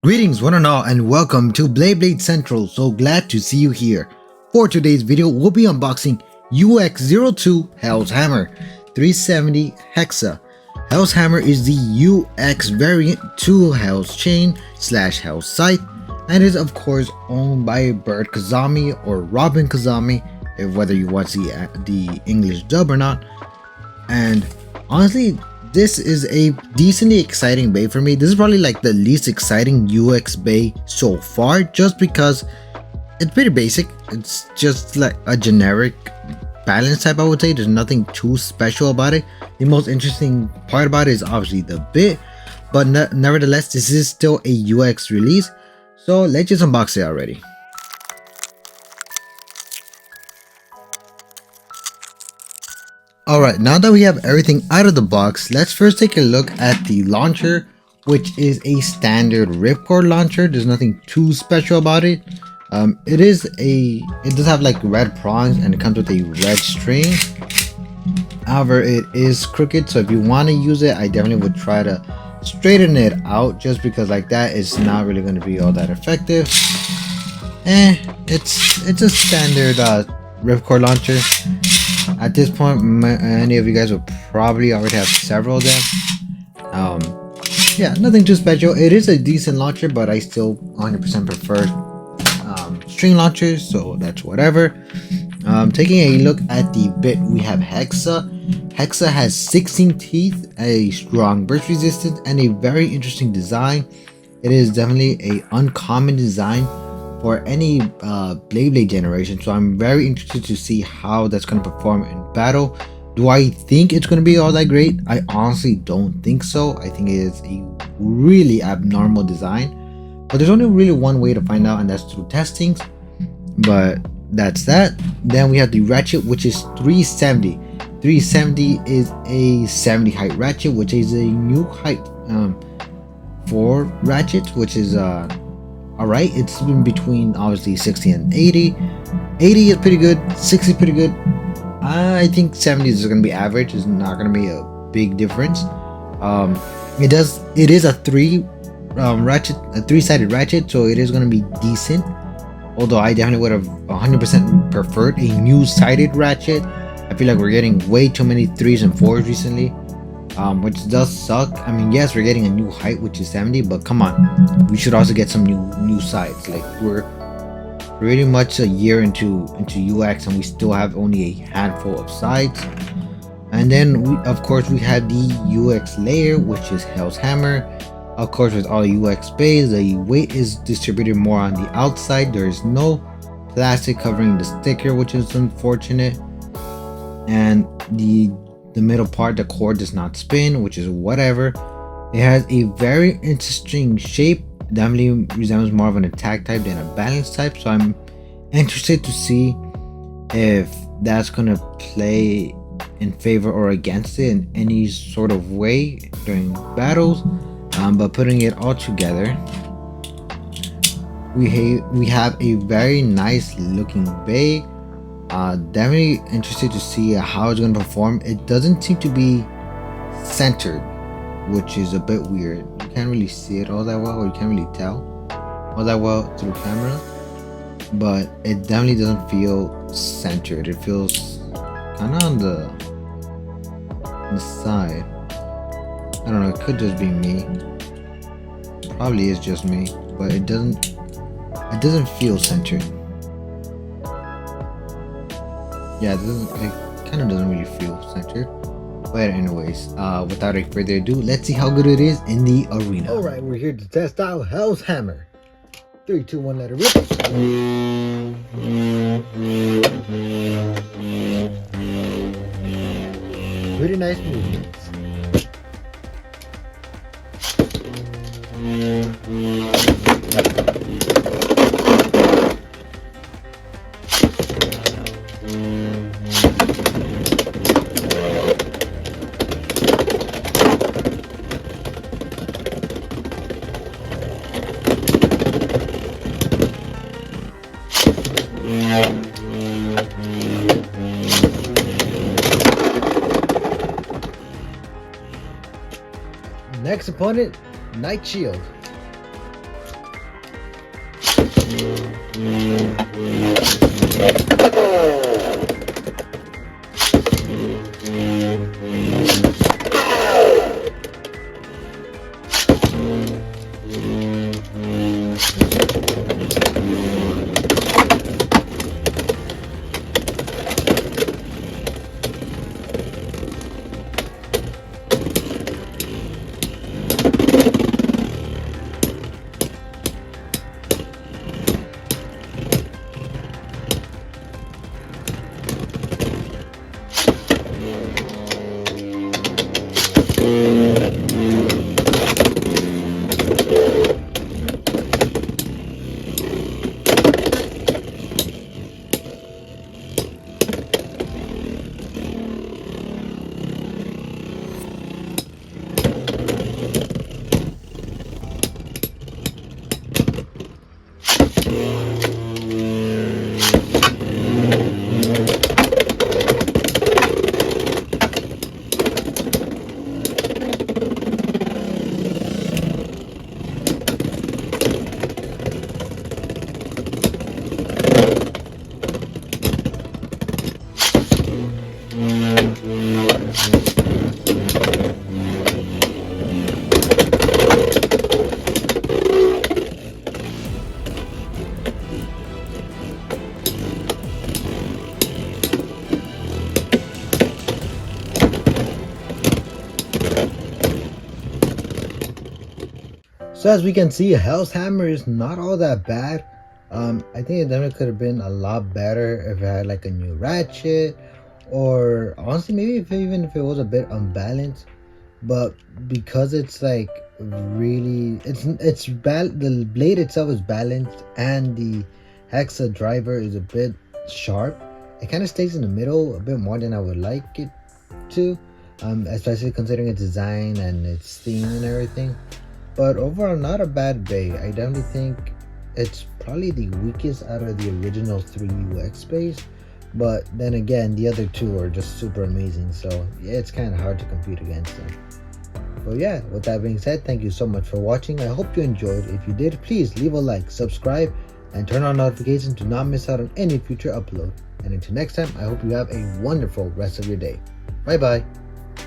Greetings one and all and welcome to Beyblade Central. So glad to see you here. For today's video we'll be unboxing UX02 Hell's Hammer 370 Hexa. Hell's Hammer is the UX variant to Hell's Chain / Hell's Scythe and is of course owned by Bird Kazami or Robin Kazami, if whether you watch the English dub or not. And honestly, this is a decently exciting bay for me. This is probably like the least exciting UX bay so far, just because it's pretty basic. It's just like a generic balance type, I would say. There's nothing too special about it. The most interesting part about it is obviously the bit, but nevertheless, this is still a UX release. So let's just unbox it already. Alright, now that we have everything out of the box, let's first take a look at the launcher, which is a standard ripcord launcher. There's nothing too special about it. It does have like red prongs and it comes with a red string. However, it is crooked, so if you want to use it, I definitely would try to straighten it out, just because like that is not really going to be all that effective. It's a standard ripcord launcher. At this point, many of you guys will probably already have several of them. Yeah, nothing too special. It is a decent launcher, but I still 100% prefer string launchers, so that's whatever. Taking a look at the bit, we have Hexa. Hexa has 16 teeth, a strong burst resistance, and a very interesting design. It is definitely a uncommon design for any Beyblade generation, so I'm very interested to see how that's going to perform in battle. Do I think it's going to be all that great? I honestly don't think so. I think it is a really abnormal design, but there's only really one way to find out, and that's through testings. But that's that. Then we have the ratchet, which is 370. 370 is a 70 height ratchet, which is a new height for ratchets, which is alright. It's in between obviously 60 and 80. 80 is pretty good, 60 is pretty good. I think 70 is going to be average. It's not going to be a big difference. It is a three-sided ratchet, so it is going to be decent. Although I definitely would have 100% preferred a new-sided ratchet. I feel like we're getting way too many 3s and 4s recently, which does suck. I mean, yes, we're getting a new height, which is 70, but come on, we should also get some new sides. Like, we're pretty much a year into UX and we still have only a handful of sides. And then we have the UX layer, which is Hell's Hammer. Of course, with all UX bays, the weight is distributed more on the outside. There is no plastic covering the sticker, which is unfortunate. And the middle part, the core does not spin, which is whatever. It has a very interesting shape. Definitely resembles more of an attack type than a balance type, so I'm interested to see if that's gonna play in favor or against it in any sort of way during battles. But putting it all together, we have a very nice looking bay. Definitely interested to see how it's going to perform. It doesn't seem to be centered, which is a bit weird. You can't really see it all that well, or you can't really tell all that well through camera, but it definitely doesn't feel centered. It feels kind of on the side. I don't know, it could just be me. Probably is just me, but it doesn't feel centered. Yeah, it kind of doesn't really feel centered. But anyways, without any further ado, let's see how good it is in the arena. Alright, we're here to test out Hell's Hammer. 3, 2, 1, let it rip. Pretty nice movements. Next opponent, Night Shield. So as we can see, Hell's Hammer is not all that bad. I think it definitely could have been a lot better if it had like a new ratchet, or honestly maybe even if it was a bit unbalanced. But because it's like really, the blade itself is balanced and the hexa driver is a bit sharp. It kind of stays in the middle a bit more than I would like it to, especially considering its design and its theme and everything. But overall, not a bad bay. I definitely think it's probably the weakest out of the original 3 UX bays. But then again, the other two are just super amazing. So yeah, it's kind of hard to compete against them. But yeah, with that being said, thank you so much for watching. I hope you enjoyed. If you did, please leave a like, subscribe, and turn on notifications to not miss out on any future upload. And until next time, I hope you have a wonderful rest of your day. Bye bye.